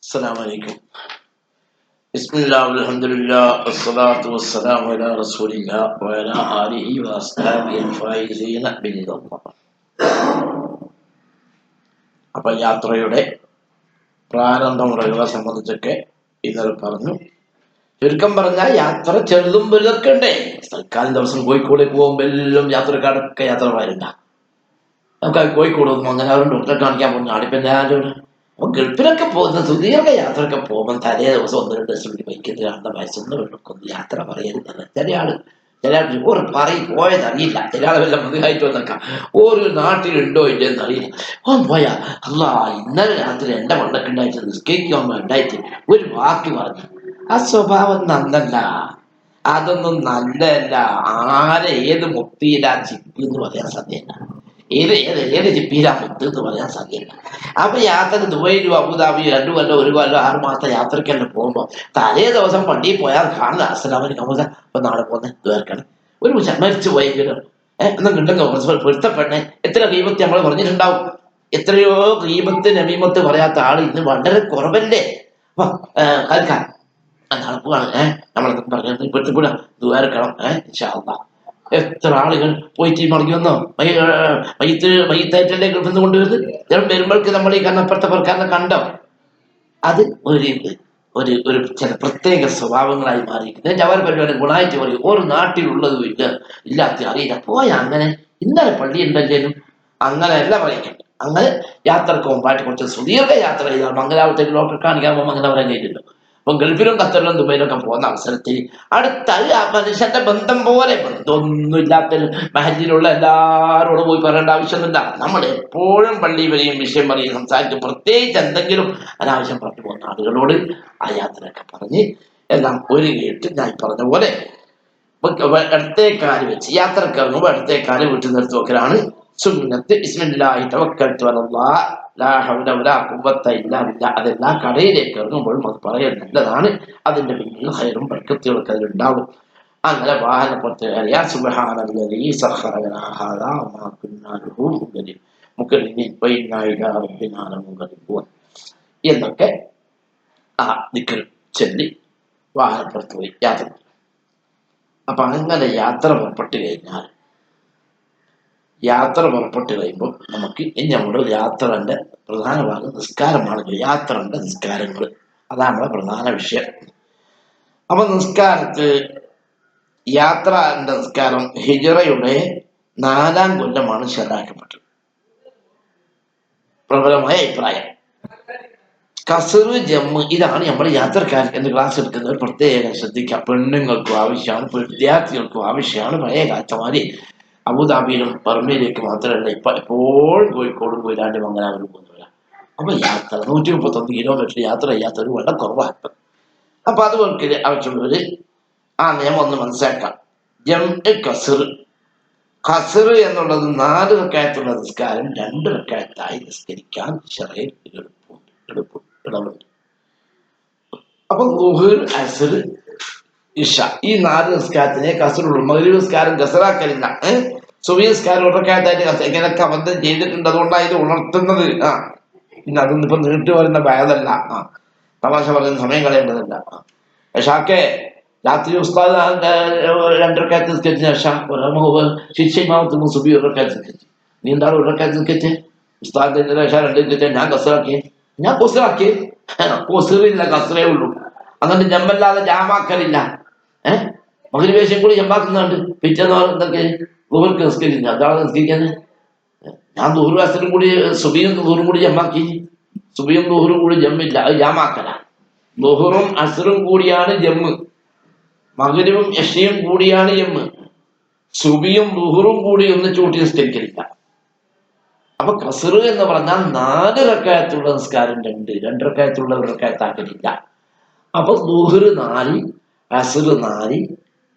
السلام عليكم. بسم الله والحمد لله والصلاة والسلام على رسول الله وعلى آله وأصحابه الفائزين برضا الله. അപ്പോൾ യാത്രയുടെ പ്രാരംഭ മുറകളെ സംബന്ധിച്ചൊക്കെ ഇന്നലെ പറഞ്ഞു. ചുരുക്കം പറഞ്ഞാൽ യാത്ര ചെറുതും വലുതൊക്കെ ഉണ്ടേ. തൽക്കാലം ദിവസം കോഴിക്കോടേക്ക് പോകുമ്പോൾ എല്ലാം യാത്രക്കാരൊക്കെ യാത്ര പറയണ്ട. നമുക്ക് കോഴിക്കോട് ഒന്നും അങ്ങനെ അവരുടെ ഡോക്ടറെ കാണിക്കാൻ പോകുന്ന ആടിപ്പം ആരോട് അപ്പോൾ ഗൾഫിലൊക്കെ പോകുന്ന സുദീർഘ യാത്രയൊക്കെ പോകുമ്പോൾ തലേ ദിവസം 1-2 ദിവസം ബൈക്കിൽ കാണുന്ന വയസ്സൊന്നും വെള്ളക്കൊന്ന് യാത്ര പറയരുത്. ചില ആൾ ഒരു പറയും പോയതറിയില്ല. ചില ആൾ വല്ല മുതുകായിട്ട് വന്നേക്കാം ഒരു നാട്ടിലുണ്ടോ ഇല്ലെന്ന് അറിയില്ല. പോയാ അല്ല ഇന്നലെ രാത്രി എൻ്റെ മണ്ടൊക്കെ ഉണ്ടായിട്ട് നിസ്കരിക്കാൻ ഉണ്ടായിട്ട് ഒരു വാക്ക് പറഞ്ഞു. ആ സ്വഭാവം നന്നല്ല, അതൊന്നും നല്ലതല്ല. ആരെ ഏത് മുക്തിയിലാ ജിപ്പ് എന്ന് പറയാൻ സാധ്യല്ല. ഏത് ജിപ്പിയിലാ മുത്ത് എന്ന് പറയാൻ സാധ്യല്ല. അപ്പൊ യാത്ര ദുബൈയിലും അബുദാബി 2 കൊല്ലം 1 കൊല്ലം 6 മാസം യാത്രക്കെല്ലാം പോകുമ്പോൾ തലേ ദിവസം പള്ളിയിൽ പോയാൽ കാണുന്ന അസ്സലാമലൈക്കും അപ്പൊ നാളെ പോകുന്ന ദ്വേർക്കണം ഒരു മരിച്ചു പോയെങ്കിലും എന്നുണ്ടെങ്കിൽ പൊരുത്തപ്പെടണേ. എത്ര ഗീബത്ത് നമ്മൾ പറഞ്ഞിട്ടുണ്ടാവും. എത്രയോ ഗീബത്ത് നമീമത്ത് പറയാത്ത ആൾ ഇന്ന് വളരെ കുറവല്ലേ. അപ്പൊ കേൾക്കാൻ നാളെ പോവാണ് നമ്മളെ പറഞ്ഞത് പൊരുത്തപ്പെടാം, ദ്വേർക്കണം. ഇൻഷാ അല്ലാഹ്. എത്ര ആളുകൾ പോയിട്ട് മടങ്ങി വന്നോ? മയ്യത്തായിട്ടല്ലേ ഗൾഫിൽ നിന്ന് കൊണ്ടുവരുന്നത്. വരുമ്പോഴേക്ക് നമ്മൾ ഈ കണ്ണപ്പുറത്തെ പുറക്കാരനെ കണ്ടോ? അത് ഒരു ചില പ്രത്യേക സ്വഭാവങ്ങളായി മാറിയിരിക്കുന്നത്. ജവാൻ പരിപാടി ഗുണമായിട്ട് പറയും ഒരു നാട്ടിലുള്ളതും ഇല്ലാത്ത അറിയില്ല. പോയ അങ്ങനെ ഇന്നലെ പള്ളി ഉണ്ടെങ്കിലും അങ്ങനെയല്ല പറയുന്നുണ്ട്. അങ്ങനെ യാത്രക്ക് മുമ്പായിട്ട് കുറച്ച് സുദീർഘ യാത്ര ചെയ്താൽ മംഗലാപുരത്തേക്ക് ഡോക്ടറെ കാണിക്കാൻ പോകുമ്പോൾ അങ്ങനെ പറയാൻ കഴിഞ്ഞില്ലല്ലോ. അപ്പം ഗൾഫിലും ഖത്തറിലും ദുബൈയിലൊക്കെ പോകുന്ന അവസരത്തിൽ അടുത്ത ആ മനുഷ്യന്റെ ബന്ധം പോലെ ബന്ധമൊന്നുമില്ലാത്ത മഹല്ലിലുള്ള എല്ലാവരോടും പോയി പറയേണ്ട ആവശ്യമൊന്നുമില്ല. നമ്മൾ എപ്പോഴും പള്ളി വരെയും വിഷയം പറയും സംസാരിക്കും. പ്രത്യേകിച്ച് എന്തെങ്കിലും അനാവശ്യം പറഞ്ഞു പോകുന്ന ആളുകളോട് ആ യാത്രയൊക്കെ പറഞ്ഞ് എല്ലാം ഒരു കേട്ട് ഞാൻ പറഞ്ഞ പോലെ ഇടത്തേക്കാല് വെച്ച് യാത്രക്ക് ഇറങ്ങുമ്പോൾ ഇടത്തേക്കാല് വീട്ടിൽ നിർത്തി വെക്കലാണ് സുന്നത്ത്. ബിസ്മില്ലാഹി തവക്കൽതു അലല്ലാഹ് ലാ ഹൗല വലാ ഖുവത ഇല്ലാ ബില്ലാഹ്. അതെല്ലാം കടയിലേക്ക് ഇറങ്ങുമ്പോഴും അത് പറയാൻ നല്ലതാണ്. അതിന്റെ പിന്നിൽ ഹൈറും ബർക്കത്തുകളൊക്കെ അതിലുണ്ടാവും. അങ്ങനെ വാഹനപ്പുറത്ത് കയറിയാൽ സുബ്ഹാനല്ലദീ സഖറ ലനാ ഹാദാ വമാ കുന്നാ ലഹു മുഖ്രിനീൻ വഇന്നാ ഇലാ റബ്ബിനാ ലമുൻഖലിബൂൻ എന്നൊക്കെ ആ ദിക്ർ ചൊല്ലി വാഹനപ്പുറത്ത് പോയി യാത്ര. അപ്പൊ അങ്ങനെ യാത്ര പുറപ്പെട്ട് കഴിയുമ്പോൾ നമുക്ക് ഇനി നമ്മുടെ യാത്രന്റെ പ്രധാന ഭാഗം നിസ്കാരമാണല്ലോ. യാത്രന്റെ നിസ്കാരങ്ങൾ അതാണ് നമ്മുടെ പ്രധാന വിഷയം. അപ്പൊ യാത്രന്റെ നിസ്കാരം ഹിജ്റയുടെ 4-ാം കൊല്ലമാണ് ശരാക്കപ്പെട്ടത്. പ്രബലമായ അഭിപ്രായം. കസർ ജമ്മ് ഇതാണ് നമ്മൾ യാത്രക്കാർക്ക് എന്ന് ക്ലാസ് എടുക്കുന്നവർ പ്രത്യേകം ശ്രദ്ധിക്കാം. പെണ്ണുങ്ങൾക്കും ആവശ്യമാണ്, വിദ്യാർത്ഥികൾക്കും ആവശ്യമാണ്. പഴയ കാലത്തമാര് അബുദാബിയിലും ബർമയിലേക്ക് മാത്രമല്ല ഇപ്പൊ എപ്പോഴും കോഴിക്കോടും കൊയിലാണ്ട് മംഗലാപുരം പോകുന്നില്ല. അപ്പൊ യാത്ര 131 കിലോമീറ്റർ യാത്ര ചെയ്യാത്തവർ വളരെ കുറവാണ്. അപ്പൊ അതുപോലെ ആവശ്യമുള്ളവര് ആ നിയമം ഒന്ന് മനസ്സിലാക്കാം. ജംഅ് ഖസർ എന്നുള്ളത് 4 റക്അത്തുള്ള നിസ്കാരം 2 റക്അത്തായി നിസ്കരിക്കാൻ ശറഈൽ ഇളവുണ്ട്. അപ്പൊ ളുഹർ, അസ്ർ, ഇശ ഈ 4 നിസ്കാരത്തിനെ കസറുള്ളൂ. മഗ്‌രിബ് നിസ്കാരം കസറാക്കലില്ല. സുബഹി നിസ്കാരം 1 റക്അത്തായിട്ട് ഇങ്ങനെയൊക്കെ അബദ്ധം ചെയ്തിട്ടുണ്ട്. അതുകൊണ്ടാണ് ഇത് ഉണർത്തുന്നത്. പിന്നെ അതൊന്നും ഇപ്പൊ നീട്ടു പറയുന്ന ഭേദമല്ല, തമാശ പറയുന്ന സമയം കളയേണ്ടതല്ല. ഇശാക്കെ രാത്രി ഉസ്താദ് 2 റക്അത്ത് നിസ്കരിച്ച ശിക്ഷമാവത്തുമ്പോൾ സുബഹി 1 റക്അത്ത് നിസ്കരിച്ചു. നീ എന്താണ് 1 റക്അത്ത് നിസ്കരിച്ചേ? ഉസ്താദ് 2 നിസ്കരിച്ചേ. ഞാൻ കൊസറാക്കിയേ. കൊസറില്ല, കസറേ ഉള്ളൂ. എന്നിട്ട് ജമ്മല്ലാതെ ജാമാക്കലില്ല. മഗ്‌രിബ് ഇശയും കൂടി ജമാക്കുന്നുണ്ട്. പിറ്റേന്ന് എന്തൊക്കെ ളുഹർക്ക് നിസ്കരിച്ചില്ല. അതാണ് നിസ്കരിക്കുന്നത്. ഞാൻ ളുഹറും അസ്റും കൂടി സുബഹിയും ളുഹറും കൂടി ജമാക്കി. സുബഹിയും ളുഹറും കൂടി ജമ്മില്ല, അത് ജാമാക്കല. ളുഹറും അസ്റും കൂടിയാണ് ജമ്മ്. മഗ്‌രിബും ഇശയും കൂടിയാണ് ജമ്മ്. സുബഹിയും ളുഹറും കൂടി ഒന്നിച്ച് കൂട്ടി നിസ്കരിക്കലില്ല. അപ്പൊ കസർ എന്ന് പറഞ്ഞാൽ 4 റക്അത്തുള്ള നിസ്കാരം 2 റക്അത്തുള്ള 1 റക്അത്താക്കലില്ല. അപ്പൊ ളുഹർ 4, അസ്ർ 4,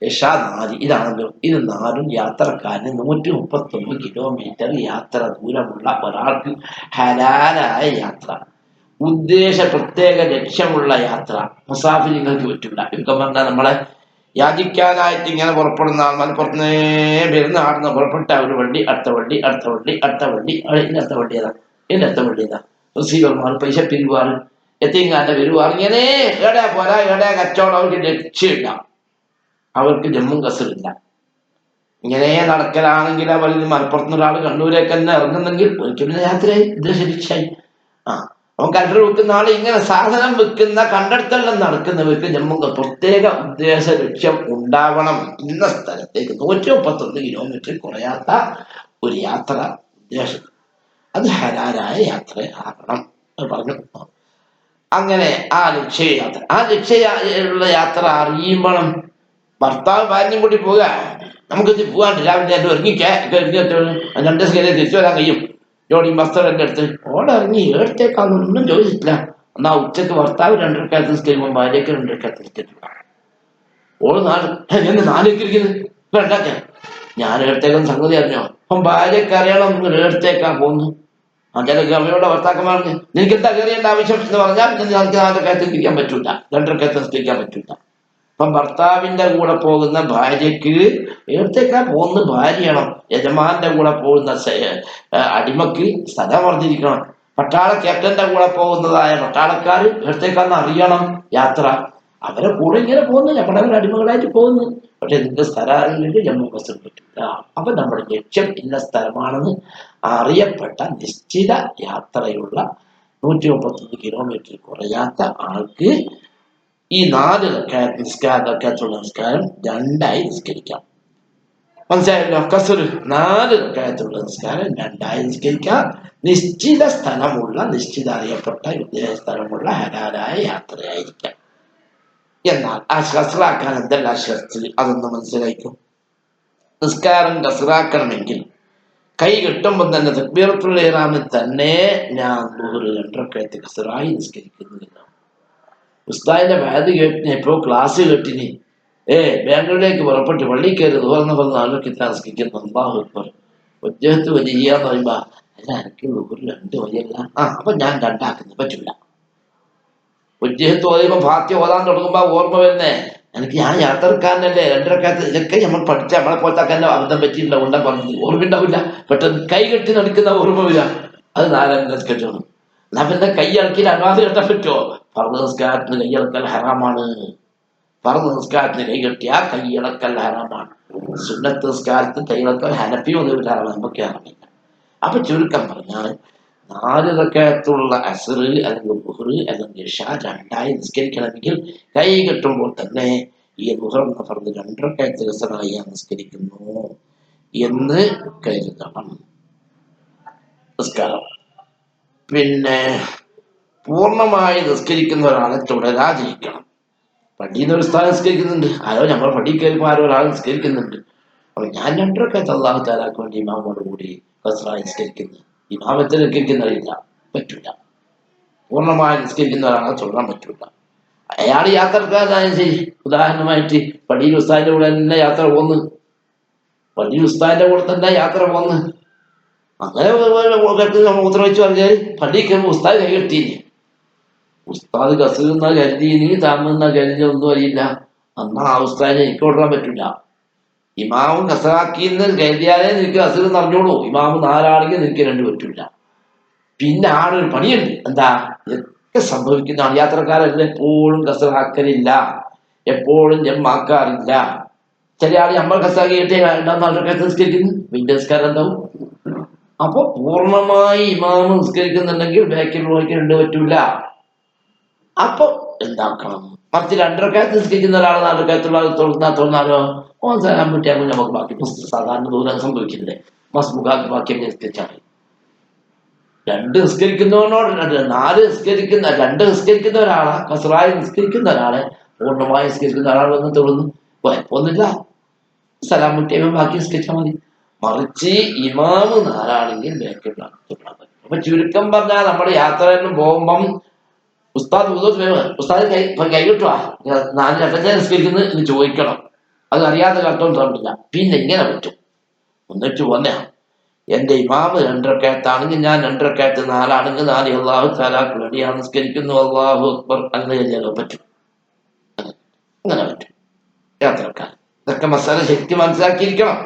ഇശ 4 ഇതാണല്ലോ. ഇത് 4ഉം യാത്രക്കാരന് 131 കിലോമീറ്റർ യാത്ര ദൂരമുള്ള ഒരാൾക്ക് ഹലാലായ യാത്ര, പ്രത്യേക ലക്ഷ്യമുള്ള യാത്ര മുസാഫിരിങ്ങൾക്ക് പറ്റില്ല. ഇതൊക്കെ പറഞ്ഞാൽ നമ്മളെ യാചിക്കാനായിട്ട് ഇങ്ങനെ പുറപ്പെടുന്ന ആൾ മലപ്പുറത്തുനിന്നേ വരുന്ന ആടുന്ന പുറപ്പെട്ട ഒരു വണ്ടി, അടുത്ത വണ്ടി, അടുത്ത വണ്ടി, അടുത്ത വണ്ടി, അടുത്ത വണ്ടി ഏതാ, ഇതിൻ്റെ അടുത്ത വണ്ടി ഏതാ, റിസീവർമാർ, പൈസ പിരിവാറ്, എത്തിങ്ങാന്റെ വരുവാണ് ഇങ്ങനെ ഏടാ പോരാ ഏടാ കച്ചവടം അവർക്ക് ലക്ഷ്യമില്ല, അവർക്ക് ജമ്മും കസറില്ല. ഇങ്ങനെ നടക്കലാണെങ്കിൽ അവർ മലപ്പുറത്തുനിന്ന് ഒരാൾ കണ്ണൂരേക്ക് തന്നെ ഇറങ്ങുന്നെങ്കിൽ ഒരിക്കലും യാത്രയായി ഉദ്ദേശിച്ചായി. അവൻ കണ്ടു വെക്കുന്ന ആള് ഇങ്ങനെ സാധനം വെക്കുന്ന കണ്ടെടുത്തെല്ലാം നടക്കുന്നവർക്ക് ജമ്മു പ്രത്യേക ഉദ്ദേശ ലക്ഷ്യം ഉണ്ടാവണം. ഇന്ന സ്ഥലത്തേക്ക് 131 കിലോമീറ്റർ കുറയാത്ത ഒരു യാത്ര ഉദ്ദേശം, അത് ഹലാലായ യാത്ര ആകണം പറഞ്ഞു. അങ്ങനെ ആ ലക്ഷ്യയുള്ള യാത്ര അറിയുമ്പോഴും ഭർത്താവ് ഭാര്യയും കൂടി പോവുക, നമുക്ക് പോകാണ്ട് രാവിലെ ഒരുങ്ങിക്കേ 2 ദിവസം കഴിഞ്ഞ് തിരിച്ചു വരാൻ കഴിയും, ജോഡിയും വസ്ത്രമെല്ലാം എടുത്ത് ഓടെ ഇറങ്ങി ഏടത്തേക്കാന്നൊന്നും ചോദിച്ചിട്ടില്ല. എന്നാ ഉച്ചക്ക് ഭർത്താവ് 2 റക്അത്ത് നിസ്കരിക്കുമ്പോൾ ഭാര്യയ്ക്ക് 2 റക്അത്ത് നിസ്കരിക്കുക. ഓള് 4 ഉണ്ടാക്കാൻ ഞാൻ ഏടത്തേക്കൊന്നും സംഗതി അറിഞ്ഞോ? അപ്പം ഭാര്യക്ക് അറിയണം നിങ്ങൾ ഏടത്തേക്കാ പോകുന്നു. ചില ഗമയുടെ ഭർത്താക്കന്മാർക്ക് നിനക്ക് എന്താ കയറിയേണ്ട ആവശ്യം എന്ന് പറഞ്ഞാൽ നിങ്ങൾക്ക് 4 റക്അത്ത് നിസ്കരിക്കാൻ പറ്റൂല, 2 റക്അത്ത് നിസ്കരിക്കാൻ പറ്റൂല. അപ്പം ഭർത്താവിന്റെ കൂടെ പോകുന്ന ഭാര്യക്ക് ഏടത്തേക്കാ പോകുന്ന ഭാര്യയാണോ? യജമാന്റെ കൂടെ പോകുന്ന അടിമക്ക് സ്ഥലം വർദ്ധിരിക്കണം. പട്ടാള ക്യാപ്റ്റന്റെ കൂടെ പോകുന്നതായ പട്ടാളക്കാർ ഏടത്തേക്കാന്ന് അറിയണം യാത്ര. അവരെ കൂടെ ഇങ്ങനെ പോകുന്നു, നമ്മുടെ അടിമകളായിട്ട് പോകുന്നു. പക്ഷെ നിങ്ങൾക്ക് സ്ഥലം അറിയില്ലെങ്കിൽ ജമ്മു കശ്മീർ പറ്റില്ല. അപ്പൊ നമ്മുടെ ലക്ഷ്യം ഇന്ന സ്ഥലമാണെന്ന് അറിയപ്പെട്ട നിശ്ചിത യാത്രയുള്ള 131 കിലോമീറ്റർ കുറയാത്ത ആൾക്ക് ഈ 4 റക്അത്തുള്ള നിസ്കാരം 2ആയി നിസ്കരിക്കാം. മനസ്സിലായല്ലോ? കസറ് 4 റക്അത്തുള്ള നിസ്കാരം 2ആയി നിസ്കരിക്കാം. നിശ്ചിത സ്ഥലമുള്ള, നിശ്ചിത അറിയപ്പെട്ട ഉദ്ദേശ സ്ഥലമുള്ള ഹലാലായ യാത്രയായിരിക്കാം. എന്നാൽ ആ കസറാക്കാൻ എന്തെല്ലാം ഷർത്ത് അതൊന്ന് മനസ്സിലാക്കും. നിസ്കാരം കസറാക്കണമെങ്കിൽ കൈ കെട്ടുമ്പോൾ തന്നെ തക്ബീറത്തുൽ ഇഹ്റാമിൽ തന്നെ ഞാൻ ദുഹ്ർ 2 റക്അത്ത് കസറായി നിസ്കരിക്കുന്നില്ല. ഉസ്താദിന്റെ വഅദ് കേട്ടിനെപ്പോ ക്ലാസ് കേട്ടിനി, ബാംഗ്ലൂരിലേക്ക് പുറപ്പെട്ട് പള്ളി കയറി ദുഹറിന് 4 റക്അത്ത് നിസ്കരിക്കുന്നു. അല്ലാഹു അക്ബർ. വജ്ജഹ്തു വജ്ഹിയ എന്ന് പറയുമ്പോ അല്ല എനിക്ക് ദുഹ്ർ 2 വഴിയല്ല, അപ്പൊ ഞാൻ 2 ആക്കുന്നത് പറ്റില്ല. വജ്ജഹ്തു ഓതുമ്പോ ഫാത്തിഹ ഓതാൻ തുടങ്ങുമ്പോ ഓർമ്മ വരുന്നേ എനിക്ക് ഞാൻ യാത്രക്കാരനല്ലേ, 2 റക്അത്ത് ഇതൊക്കെ നമ്മൾ പഠിച്ച നമ്മളെ പോലത്തെ തന്നെ അബദ്ധം പറ്റിയിട്ടില്ല, ഉണ്ടാ പറഞ്ഞു ഓർമ്മ ഉണ്ടാവില്ല. പെട്ടെന്ന് കൈ കെട്ടി നടക്കുന്ന ഓർമ്മ വരിക, അത് 4 കെട്ടണം. എന്നാ പിന്നെ കൈ ഇളക്കി അനുവാദം കെട്ടാൻ പറ്റുമോ? ഫർദ് നിസ്കാരത്തിന് കൈ ഇളക്കൽ ഹറാമാണ്. ഫർദ് നിസ്കാരത്തിന് കൈ കെട്ടിയാ കൈ ഇളക്കൽ ഹറാമാണ്. സുന്നത്ത് നിസ്കാരത്തിന് കൈ ഇളക്കൽ ഹനഫി ഒന്നും ഹറാമാണ്, നമുക്ക് ഹറാമില്ല. അപ്പൊ ചുരുക്കം പറഞ്ഞാൽ 4 റക്അത്തുള്ള അസ്ർ അല്ലെങ്കിൽ ദുഹ്ർ അല്ലെങ്കിൽ ഇശാ 2ആയി നിസ്കരിക്കണമെങ്കിൽ കൈ കെട്ടുമ്പോൾ തന്നെ ഈ ദുഹർ എന്ന ഫർദ് 2 റക്അത്ത് കസറായി നിസ്കരിക്കുന്നു എന്ന് കരുതണം. നിസ്കാരം പിന്നെ പൂർണ്ണമായി നിസ്കരിക്കുന്ന ഒരാളെ തുടരാതിരിക്കണം. പള്ളിയിൽ നിന്ന് ഒരു സ്ഥാനം നിസ്കരിക്കുന്നുണ്ട്, ആരോ നമ്മൾ പള്ളിയിൽ കയറിയപ്പോൾ ആരോ ഒരാൾ നിസ്കരിക്കുന്നുണ്ട്, അപ്പൊ ഞാൻ 2 റക്അത്ത് അല്ലാഹു തആലക്ക് വേണ്ടി ഇമാമോട് കൂടി കസറായി നിസ്കരിക്കുന്നു. ഇമാമത്തിൽ നിസ്കരിക്കുന്നറിയില്ല, പറ്റൂല. പൂർണ്ണമായി നിസ്കരിക്കുന്ന ഒരാളെ തുടരാൻ പറ്റൂല. അയാൾ യാത്രക്കാരനായാലും ശരി, ഉദാഹരണമായിട്ട് പള്ളിയിൽ ഉസ്താദിന്റെ കൂടെ തന്നെ യാത്ര പോന്ന്, പള്ളിയിൽ ഉസ്താദിന്റെ കൂടെ തന്നെ യാത്ര പോന്ന്, അങ്ങനെ മൂത്രവെച്ച് പറഞ്ഞാൽ പള്ളിയിൽ കയറുമ്പോൾ ഉസ്താദ് കൈ കെട്ടീന്, ഉസ്താദ് കസറുന്ന കരുതീന് താമെന്ന കരുതി ഒന്നും അറിയില്ല, എന്നാൽ ആ ഉസ്താദിനെ എനിക്ക് കൊടുക്കാൻ പറ്റൂല. ഇമാമും കസറാക്കിന്ന് കരുതിയാലേ നിനക്ക് കസറ് നിറഞ്ഞോളൂ. ഇമാമ് 4 ആണെങ്കിൽ നിനക്ക് 2 പറ്റൂല. പിന്നെ ആളൊരു പണിയുണ്ട്, എന്താ ഒക്കെ സംഭവിക്കുന്നതാണ്. യാത്രക്കാരെല്ലാം എപ്പോഴും കസറാക്കലില്ല, എപ്പോഴും ജമ്മാക്കാറില്ല. ചില ആൾ നമ്മൾ കസറാക്കി കിട്ടിയ 2 റക്അത്ത് നിസ്കരിക്കുന്നു, പിന്നെ നിസ്കാരം എന്താവും? അപ്പൊ പൂർണ്ണമായി ഇമാമ് നിസ്കരിക്കുന്നുണ്ടെങ്കിൽ ബാക്കിലുള്ളവർക്ക് 2 പറ്റൂല. അപ്പൊ എന്താക്കണം? മറിച്ച് 2 റക്അത്ത് നിസ്കരിക്കുന്ന ഒരാൾ 4 റക്അത്തുള്ള തോന്നാലോ ഓൻ സലാം കിട്ടിയാൽ നമുക്ക് ബാക്കി സാധാരണ ദൂരം സംഭവിക്കില്ലേ, മസ്ബുഖാക്ക് ബാക്കി നിസ്കരിച്ചാൽ 2 നിസ്കരിക്കുന്നവനോട് 2 നിസ്കരിക്കുന്ന ഒരാളെ കസറായി നിസ്കരിക്കുന്ന ഒരാളെ പൂർണ്ണമായി നിസ്കരിക്കുന്ന ഒരാൾ വന്ന് തുടർന്ന് കുഴപ്പമൊന്നുമില്ല, സലാം കിട്ടിയാൽ ബാക്കി നിസ്കരിച്ചാൽ മതി. മറിച്ച് ഇമാമ് 4 ആണെങ്കിൽ ബാക്കിയുള്ള തുടരാൻ പറ്റും. അപ്പൊ ചുരുക്കം പറഞ്ഞാൽ നമ്മുടെ യാത്രയിലും പോകുമ്പം ഉസ്താദ് കൈ കിട്ടുക 4 രണ്ടേ നിസ്കരിക്കുന്നത് എന്ന് ചോദിക്കണം. അത് അറിയാത്ത കഷ്ടം തോന്നില്ല. പിന്നെ ഇങ്ങനെ പറ്റും, ഒന്നിട്ട് പോന്നെയാ എന്റെ ഇമാമ് 2 റക്അത്താണെങ്കിൽ ഞാൻ 2 റക്അത്ത്, 4 ആണെങ്കിൽ 4 അല്ലാഹു തആലക്ക് വേണ്ടി ഞാൻ നിസ്കരിക്കുന്നു, അല്ലാഹു അക്ബർ അങ്ങനെ കഴിഞ്ഞാലോ പറ്റും. അങ്ങനെ പറ്റും യാത്രക്കാരൻ. ഇതൊക്കെ മസാല ശക്തി മനസ്സിലാക്കിയിരിക്കണം.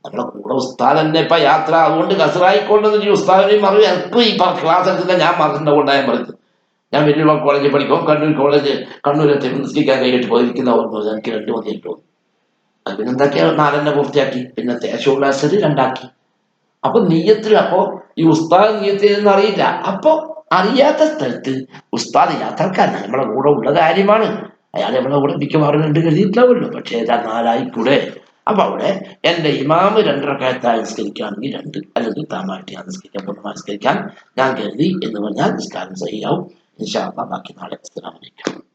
നമ്മളെ കൂടെ ഉസ്താദ് തന്നെ ഇപ്പൊ യാത്ര, അതുകൊണ്ട് കസറായിക്കൊണ്ടെന്ന് ഉസ്താദിനെയും മറു എനിക്ക് ഈ ക്ലാസ് എടുത്തില്ല, ഞാൻ മറന്നിട്ട് കൊണ്ടായാൽ പറയുന്നത് ഞാൻ വലിയ കോളേജിൽ പഠിക്കും, കണ്ണൂരത്തെ നിസ്കരിക്കാൻ കഴിഞ്ഞിട്ട് പോയിരിക്കുന്ന ഓർമ്മ എനിക്ക് 2 മതിയായിട്ട് തോന്നി. അത് പിന്നെ എന്തൊക്കെയാ 4 പൂർത്തിയാക്കി, പിന്നെ തേശമുള്ള അസര് 2 അപ്പൊ നീയത്തിൽ, അപ്പൊ ഈ ഉസ്താദ് നീയത്ത് ചെയ്തെന്ന് അറിയില്ല. അപ്പൊ അറിയാത്ത സ്ഥലത്ത് ഉസ്താദ് യാത്രക്കാരനാണ്, നമ്മളെ കൂടെ ഉള്ള കാര്യമാണ്, അയാൾ നമ്മളെ കൂടെ മിക്കവാറും 2 കരുതിയിട്ടാവുമല്ലോ. പക്ഷേ ഏതാ 4 കൂടെ. അപ്പൊ അവിടെ എന്റെ ഇമാമ് 2 റക്അത്തായി നിസ്കരിക്കുകയാണെങ്കിൽ 2, അല്ലെങ്കിൽ താമായിട്ട് ഞാൻ നിസ്കരിക്കാൻ ഞാൻ കരുതി എന്ന് പറഞ്ഞാൽ നിസ്കാരം സഹിയാവും. ഇൻഷാ അല്ലാഹ് ബാക്കി നാളെ. അസ്സലാമു അലൈക്കും.